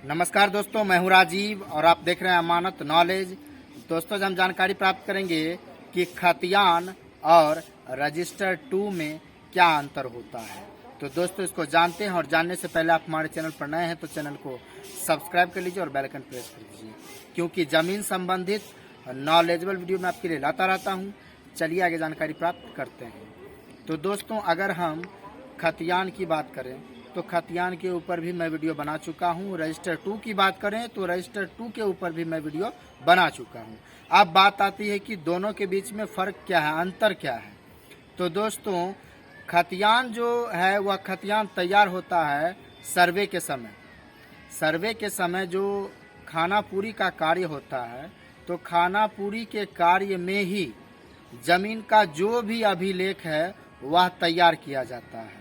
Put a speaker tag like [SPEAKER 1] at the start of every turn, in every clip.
[SPEAKER 1] नमस्कार दोस्तों, मैं हूं राजीव और आप देख रहे हैं अमानत नॉलेज। दोस्तों, आज हम जानकारी प्राप्त करेंगे कि खतियान और रजिस्टर 2 में क्या अंतर होता है। तो दोस्तों, इसको जानते हैं और जानने से पहले आप हमारे चैनल पर नए हैं तो चैनल को सब्सक्राइब कर लीजिए और बेल आइकन प्रेस कर दीजिए, क्योंकि ज़मीन संबंधित नॉलेजेबल वीडियो मैं आपके लिए लाता रहता हूँ। चलिए आगे जानकारी प्राप्त करते हैं। तो दोस्तों, अगर हम खतियान की बात करें तो खतियान के ऊपर भी मैं वीडियो बना चुका हूँ। रजिस्टर 2 की बात करें तो रजिस्टर 2 के ऊपर भी मैं वीडियो बना चुका हूँ। अब बात आती है कि दोनों के बीच में फ़र्क क्या है, अंतर क्या है। तो दोस्तों, खतियान जो है वह खतियान तैयार होता है सर्वे के समय। सर्वे के समय जो खानापुरी का कार्य होता है, तो खानापुरी के कार्य में ही ज़मीन का जो भी अभिलेख है वह तैयार किया जाता है।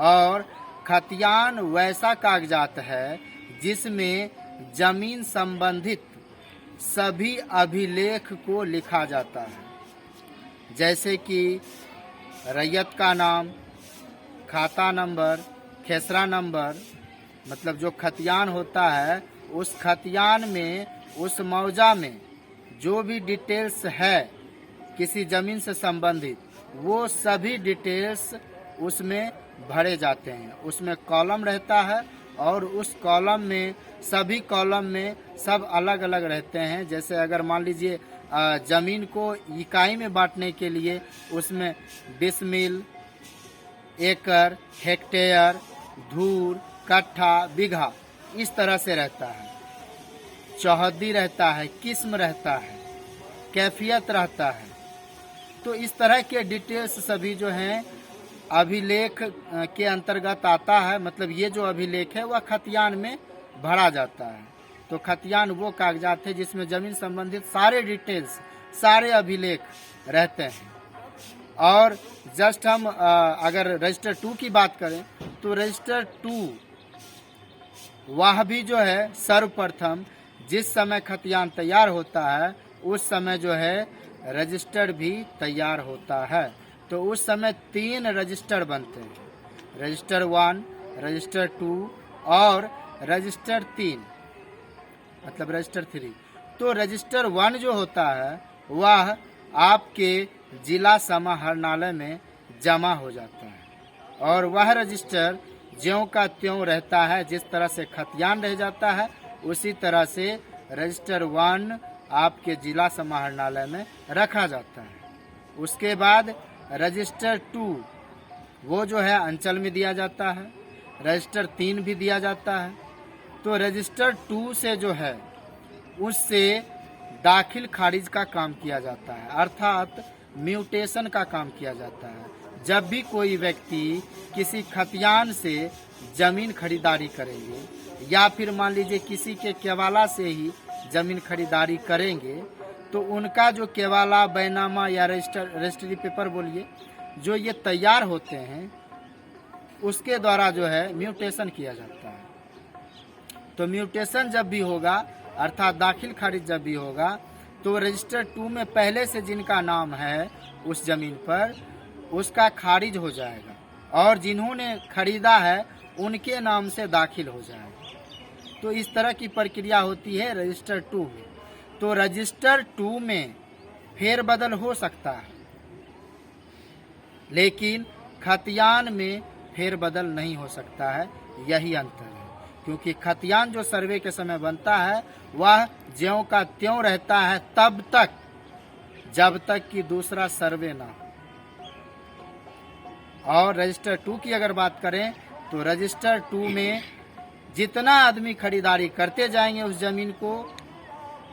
[SPEAKER 1] और खतियान वैसा कागजात है जिसमें जमीन संबंधित सभी अभिलेख को लिखा जाता है, जैसे कि रैयत का नाम, खाता नंबर, खेसरा नंबर। मतलब जो खतियान होता है उस खतियान में, उस मौजा में जो भी डिटेल्स है किसी ज़मीन से संबंधित, वो सभी डिटेल्स उसमें भरे जाते हैं। उसमें कॉलम रहता है और उस कॉलम में, सभी कॉलम में सब अलग अलग रहते हैं। जैसे अगर मान लीजिए ज़मीन को इकाई में बांटने के लिए उसमें डिसमिल, एकड़, हेक्टेयर, धूर, कट्ठा, बीघा इस तरह से रहता है। चौहद्दी रहता है, किस्म रहता है, कैफियत रहता है। तो इस तरह के डिटेल्स सभी जो हैं अभिलेख के अंतर्गत आता है। मतलब ये जो अभिलेख है वह खतियान में भरा जाता है। तो खतियान वो कागजात है जिसमें ज़मीन संबंधित सारे डिटेल्स, सारे अभिलेख रहते हैं। और जस्ट हम अगर रजिस्टर 2 की बात करें तो रजिस्टर 2 वह भी जो है सर्वप्रथम जिस समय खतियान तैयार होता है उस समय जो है रजिस्टर भी तैयार होता है। तो उस समय 3 रजिस्टर बनते हैं, रजिस्टर 1, रजिस्टर 2 और रजिस्टर 3, मतलब रजिस्टर 3। तो रजिस्टर 1 जो होता है वह आपके जिला समाहरणालय में जमा हो जाता है और वह रजिस्टर ज्यों का त्यों रहता है। जिस तरह से खतियान रह जाता है उसी तरह से रजिस्टर 1 आपके जिला समाहरणालय में रखा जाता है। उसके बाद रजिस्टर 2 वो जो है अंचल में दिया जाता है, रजिस्टर 3 भी दिया जाता है। तो रजिस्टर 2 से जो है उससे दाखिल खारिज का काम किया जाता है, अर्थात म्यूटेशन का काम किया जाता है। जब भी कोई व्यक्ति किसी खतियान से ज़मीन खरीदारी करेंगे या फिर मान लीजिए किसी के केवाला से ही ज़मीन खरीदारी करेंगे, तो उनका जो केवाला, बैनामा या रजिस्ट्री पेपर बोलिए, जो ये तैयार होते हैं उसके द्वारा जो है म्यूटेशन किया जाता है। तो म्यूटेशन जब भी होगा, अर्थात दाखिल खारिज जब भी होगा, तो रजिस्टर 2 में पहले से जिनका नाम है उस ज़मीन पर उसका खारिज हो जाएगा और जिन्होंने खरीदा है उनके नाम से दाखिल हो जाएगा। तो इस तरह की प्रक्रिया होती है रजिस्टर 2 में। तो रजिस्टर 2 में फेरबदल हो सकता है, लेकिन खतियान में फेरबदल नहीं हो सकता है। यही अंतर है, क्योंकि खतियान जो सर्वे के समय बनता है वह ज्यों का त्यों रहता है तब तक जब तक कि दूसरा सर्वे ना हो। और रजिस्टर 2 की अगर बात करें तो रजिस्टर 2 में जितना आदमी खरीदारी करते जाएंगे उस ज़मीन को,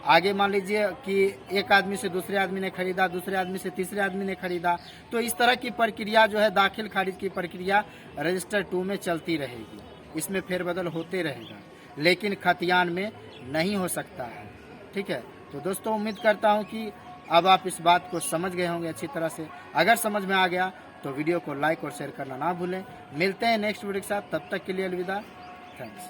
[SPEAKER 1] आगे मान लीजिए कि एक आदमी से दूसरे आदमी ने खरीदा, दूसरे आदमी से तीसरे आदमी ने खरीदा, तो इस तरह की प्रक्रिया जो है दाखिल खारिज की प्रक्रिया रजिस्टर 2 में चलती रहेगी। इसमें फेरबदल होते रहेगा, लेकिन खतियान में नहीं हो सकता है। ठीक है। तो दोस्तों, उम्मीद करता हूँ कि अब आप इस बात को समझ गए होंगे अच्छी तरह से। अगर समझ में आ गया तो वीडियो को लाइक और शेयर करना ना भूलें। मिलते हैं नेक्स्ट वीडियो के साथ, तब तक के लिए अलविदा। थैंक्स।